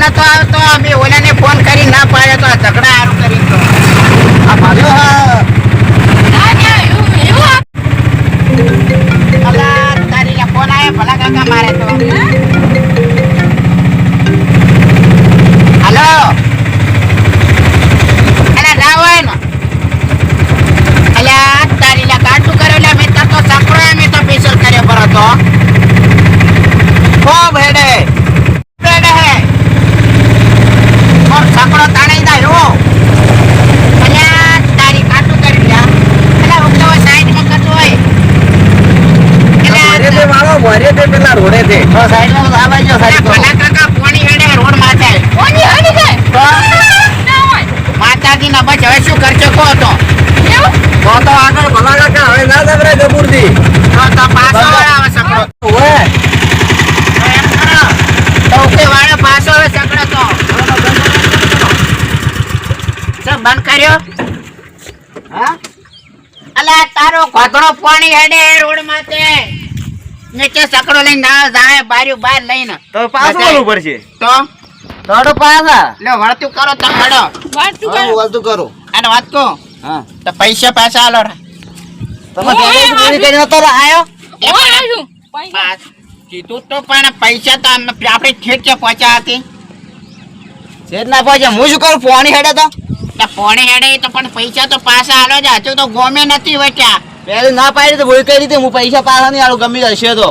નતો આવતો અમે ઓલાને ફોન કરી ના પાડ્યો તો આ ઝઘડા હારું કરી તો આ માર્યો હા અલા તારી ફોન આયો ભલા કાકા મારે તો હાલો અલા રાવણ અલા તારી લા કાટું કરેલા મેં તો સકડો મેં તો સ્પેશિયલ કર્યો પર હતો ખૂબ હેડે હે और सकड़ो ताणे दा यो अल्या तारी काटू कर लिया अल्या उतो साइड में कतो है अरे ते मारो भरे ते पेला रोडे ते तो साइड में आवा जो साइड भला काका पानी हेडे रोड माथे पानी हेडे છે તો ના હોય માતાજી ના બચ હવે શું કરજો કો તો એવું તો આગળ ભલા કાકા હવે ના દબરે જબુરદી તો પાછો આવે સકડો ઓય એમ કરો તો કે વાળો પાછો આવે સકડો તો બંધ કર્યો હા અલા તારો ઘોધરો પાણી હેડે રોડ માથે નીચે સકડો લઈને ના જાય બારીઓ બહાર લઈને તો પાછું બોલવું પડશે તો થોડો પાછા લે વળતું કરો તમે હેડો વળતું કરો અને વાત કો હા તો પૈસા પાછા આલો રા તમે પૂરી કરીને તો આયો કીધું તો પણ પૈસા તો આપણે ઠેઠ છે પહોંચ્યા હતી શેર ના પહોંચે હું શું કરું પાણી હેડે તો પોણે હેડે તો પણ પૈસા તો પાછા આલો જ હજુ તો ગોમે નથી વચ્યા પેલી ના પાડી તો ભૂલ કરી દે હું પૈસા પાછા નહીં આલું ગમી જશે તો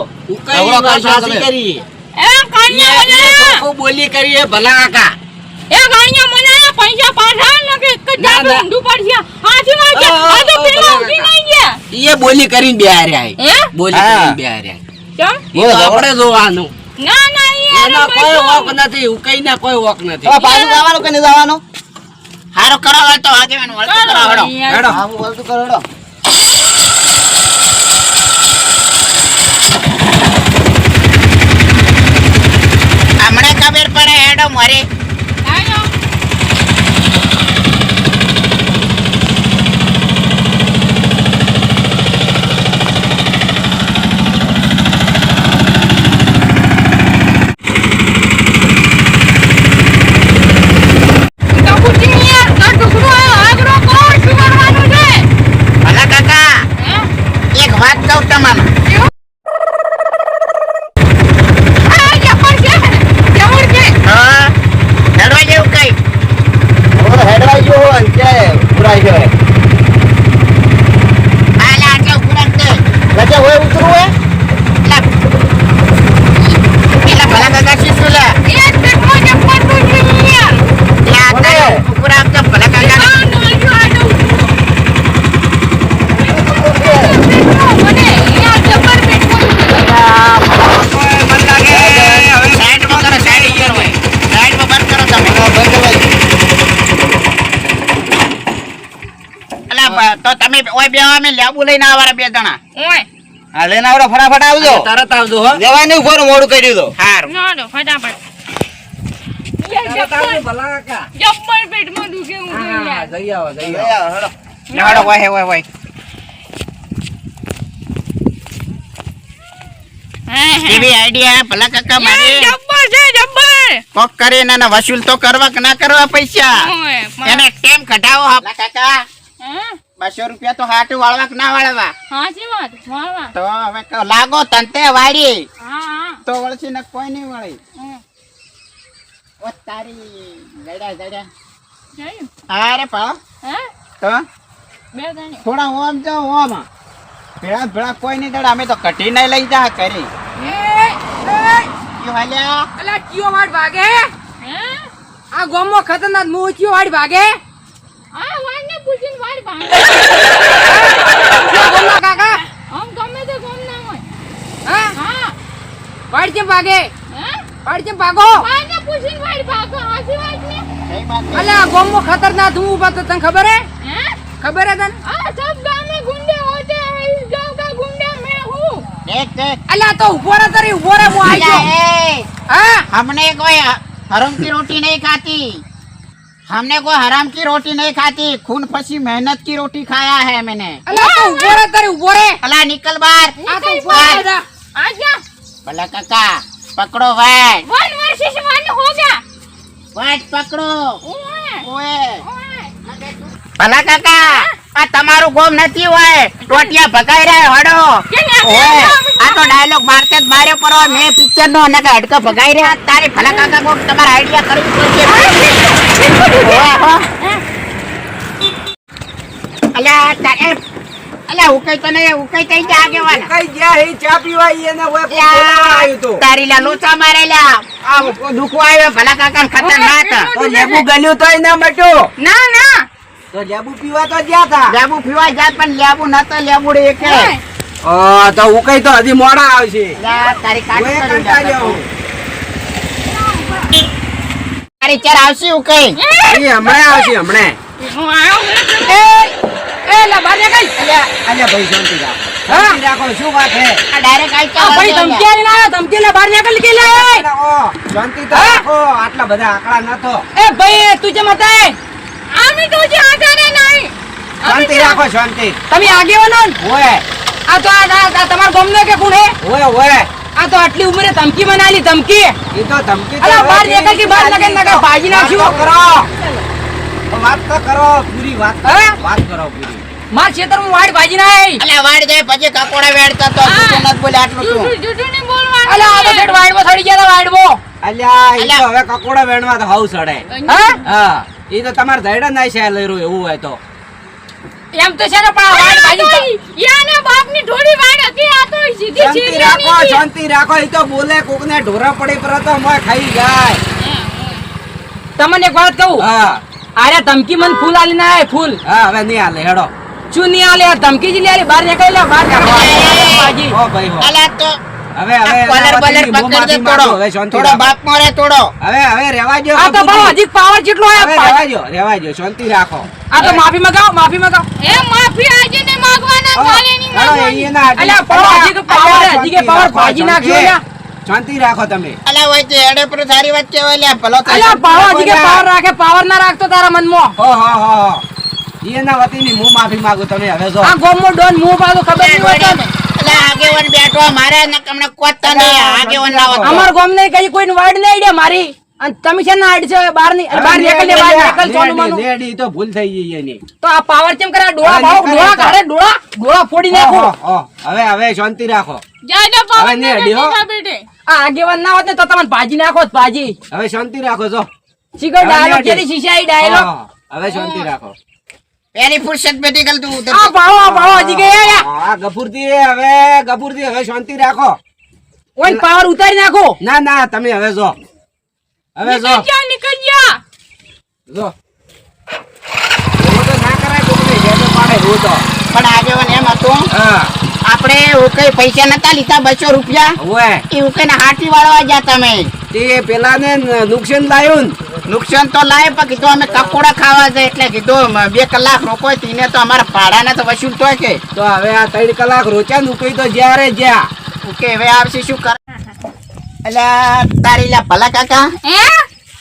બોલી કરીએ ભલા કાકા એ બોલી કરીને બે હાર્યા બોલી કરીને બે હાર્યા આપણે જોવાનું એનો કોઈ વોક નથી ઉકઈ ના કોઈ વોક નથી પાછું જવાનું કે નહીં જવાનું હારો કરો તો આગે મને વળતું કરો હેડો હેડો હા હું વળતું કરો હેડો હમણે ખબર પડે હેડો મારે તો તમે ઓય બે અમે લેબુ લઈને આવવાના બે જણા ઓય હા લઈને આવડો ફટાફટ આવજો તરત આવજો હો લેવાય નહીં ઉપર મોડું કર્યું તો હારું નો ફટાફટ ભલા કાકા જબ્બર પેટમાં દુખે હું યાર જઈ આવો હેડો લેવાડો ઓય કેવી આઈડિયા ભલા કાકા મારી જબ્બર છે જબ્બર કોક કરે ના વસૂલ તો કરવા કે ના કરવા પૈસા ઓય એને કેમ કઢાવો ભલા કાકા 200 રૂપિયા તો હાટુ વાળવા કે ના વાળવા હાચી વાત વાળવા તો હવે લાગો તંતે વાડી હા તો વળસી ને કોઈ નહીં વળી ઓ તારી ગડા અરે પાવ તો બે ગણી થોડા ઓમ જાઓ ઓમ ભેળા કોઈ નહીં દડા અમે તો કઢી નહીં લઈ જા કરી યો હાલ્યા અલા કયો વાડ ભાગે આ ગોમો ખતરનાક મું કયો વાડ ભાગે આ વાડને પૂછીને વાડ ભાગે ગોમો કાકા આમ ગમે તે ગોમ ના હોય હા વાડ કેમ ભાગે વાડ કેમ ભાગો વાડને પૂછીને વાડ ભાગો આસી વાડ ને સહી વાત છે અલા ગોમો ખતરનાક હું ઉભા તો તને ખબર હે ખબર હે તને આ સબ ગામ में गुंडे होते हैं इस गांव का गुंडा मैं हूं देख અલા તો ઉભો રે તરી ઉભો રે હું આઈ ગયો હા हमने कोई हराम की रोटी नहीं खाती हमने कोई हराम की रोटी नहीं खाती खून पसी मेहनत की रोटी खाया है मैंने અલા તો ઉભો રે તરી ઉભો રે अला निकल बाहर આ તો ઉભો રે आजा भला काका पकड़ो भाई 1 वर्सेस 1 हो गया વાટ પકડો. ઓય ઓય. ઓય ભલા કાકા, આ તમારું ગોમ નથી હોય. ટોટિયા ભગાઈ રહ્યા હડો. કેને ઓય, આ તો ડાયલોગ મારતે જ માર્યો પર મેં પિક્ચર નો અને હડકો ભગાઈ રહ્યા. તારી ભલા કાકા કોક તમારે આઈડિયા કરવી પડશે. ઓય, હો. અલ્યા તારે અલ્યા ઉકઈ તને ઉકઈ તઈ જા આગેવાન. કઈ જ્યાં હે ચા પીવા ઈ એને ઓય બોલાવા આવ્યો તો. તારી લા લોચા મારેલા. આ દુખો આવ્યો ભલા કાકા ખતરનાક. તો લેબુ ગલ્યું તોય ના મટ્યો. ના ના તો લેબુ પીવા તો ગયા તા. લેબુ પીવા જાત પણ લેબુ નતો લેબુ રે એકે. તો ઉકઈ તો હજી મોડા આવશે. લા તારી કાટ ઓય કરી કંટાળ્યો હું. તારી ચાર આવશે ઉકઈ. ઈ હમણાં આવશે હમણાં. હું આયો એ લા બારે કઈ અલ્યા ભાઈ શાંતિ રાખો. શાંતિ રાખો શું વાત હે? આ ડાયરેક્ટ આઈ આ ભાઈ ધમકી આલી ના ધમકી લે બાર નીકળ કે લે. શાંતિ તો રાખો આટલા બધા આંકડા નતો. એ ભાઈ તું જે મતાય આમી તો જે આધારે નહીં શાંતિ રાખો શાંતિ. તમે આગેવાનો ને? ઓય આ તો આ તમારા ગામનો કે કોણ હે? ઓય ઓય આ તો આટલી ઉંમરે ધમકી બનાલી ધમકી. ઈ તો ધમકી તો અલા બહાર હવે નીકળ કે બહાર કેવી નીકળ નકર ભાજી વાત તો નાખ્યું. કરો. વાત તો કરો પૂરી વાત કરો. હે? વાત કરો પૂરી. માર ખેતરમાં વાડ ભાજી ના આવી. અલ્યા વાડ જાય પછી કકોડા વેડતા તો તું નત બોલે આટલું તું. જૂઠું જૂઠું નહીં બોલવાનું અલા આ તો ઠેઠ વાડમાં સડી ગયા તા વાડમાં. અલ્યા ઈ તો અલ્યા. હવે કકોડા વેણવા તો હાવ સડે. હા? હા ઈ તો તમારે ધૈડા નાઈ છે લેરું એવું હોય તો. એમ તો છે ને પણ આ વાડ ભાજી યાના બાપની થોડી વાડ હતી આ તો સીધી શાંતિ સીધી રાખો શાંતિ રાખો ઈ તો બોલે કોકને ઢોરા પડી પર તો મોય ખાઈ જાય. તમને એક વાત કહું. હા આરે ધમકી મને ફૂલ આલી ના આય ફૂલ. હા હવે નહીં હાલે હેડો. શું નહીં આલે આ ધમકી જ લે આલી બહાર નીકળી લે બહાર નીકળ. ભાજી હો ભાઈ હો. અલ્યા તો હવે હવે કોલર એના બલર વતીની પકડ દે મોંમાંથી તોડો. માંગો, હવે શાંતિ થોડો રાખો. બાપ મોરે તોડો. હવે રહેવા દ્યો આ તો બહુ બાપુજી. હજી પાવર જેટલો હવે આયો. રહેવા દ્યો શાંતિ રાખો. આ તો માફી મંગાવો માફી મંગાવો. એ માફી આજે ને માંગવાના કાલે નહીં હેડો, માંગવાની એના હાથે- અલ્યા પાવર હજી કે પાવર હે, હજી કે પાવર શાંતિ ભાજી રાખો, નાખ્યો લ્યા. શાંતિ રાખો તમે. અલ્યા હોય તે એડે પર સારી વાત કેવાય લ્યા ભલો થાય. અલ્યા પાવર હજી કે પાવર રાખે પાવર ના રાખતો તારા મનમાં. હો હો હો હો. એના વતીની હું માફી માંગુ તમે હવે જો. આ ગોમનો ડોન મું પાડો ખબર નહીં હોય તને. અલ્યા આગેવાન બેઠો મારે ને તમને કોતા નહીં આગેવાન લાવો તો. અમાર ગોમ ને કઈ કોઈ વાડ નહીં આઈડિયા મારી અને તમે છે ને આડ છે બહાર ની બહાર નીકળ લે બહાર નીકળ સોનું માનું. લેડી તો ભૂલ થઈ ગઈ એની. તો આ પાવર કેમ કરે ડોળા હવે ભાવ નીકળે ડોળા તો. કાઢે ડોળા ફોડી નાખો. હો, હવે હવે શાંતિ રાખો. જાજો હવે પાવન નહીં અડી, હો. બેટે આ આગેવાન ના હોત ને તો તમને ભાજી નાખો જ ભાજી. હવે શાંતિ રાખો જો. શીખર હવે ડાયલોગ નહીં કેરી શીશાઈ ડાયલોગ. હા, હવે શાંતિ રાખો. પેલી ફુરસત બેટી ગલ તું ઉધર. આ પાવો હજી ગયા યા. હા ગફુરજી હવે શાંતિ રાખો. ઓય પાવર ઉતારી નાખો. ના ના તમે હવે જો. હવે જો નીકળ જા જો. એવું તો ના કરાય કોકને જેને પાડે એવું તો. પણ આગેવાન એમ હતું હા આપણે ઉકઈ પૈસા નતા લીધા 200 રૂપિયા ઓય એ ઉકઈ ને હાથી વાળવા ગયા તમે. તે પેલાને નુકસાન લાયું ને. નુકસાન તો લાય પણ કીધું અમે કકોડા ખાવા છે એટલે કીધું 2 કલાક રોકો તીને તો અમારા ભાડાને તો વસૂલ તો કે તો હવે આ 3 કલાક રોચ્યા નુકઈ તો જ્યારે જ્યાં. ઓકે હવે આવશે શું કર અલ્યા તારી લા ભલા કાકા હે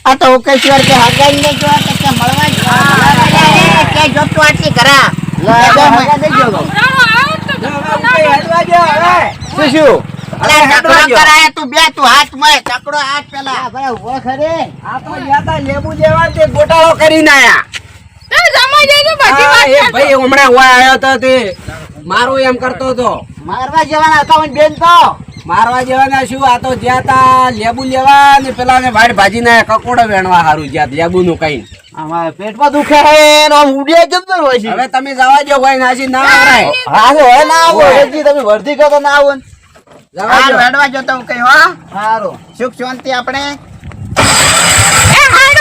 આ તો ઉકેશ્વર કે હગાઈ ને જો કે મળવા જ કે જો તો આટલી કરા રાણો આવો તો જો હવે ઊંઘી હેડવા દ્યો હવે. શું અલ્યા ઢકલો કરાય તું બે તું હાથ માં ચકડો હાથ પેલા આ તો ગયા તા લેબુ લેવા તે ગોટાળો કરીને આયા. તે સમય દેજો બધી હા, વાત એ ભાઈ હમણાં ઓય આવ્યો તો તે મારું એમ કરતો હતો. મારવા જવાના હતા બેન તો મારવા જેવાના શું આ તો જ્યાં તા લેબુ લેવા ને પેલા ને વાડ ભાજી ના કકોડો વેણવા હારું જ્યાં લેબુ નું કઈ. અમારે પેટમાં દુખે હે ને આમ ઉડિયા જતો હોય છે હવે તમે જવા દો ભાઈ નાસી ના આવરાય. હા હોય ના આવો હોય. હજી તમે વર્ધી કહો તો ના આવો ને જવા હાર દો. વેડવા જતો કઈ હો સારું સુખ શાંતિ આપણે એ હાડો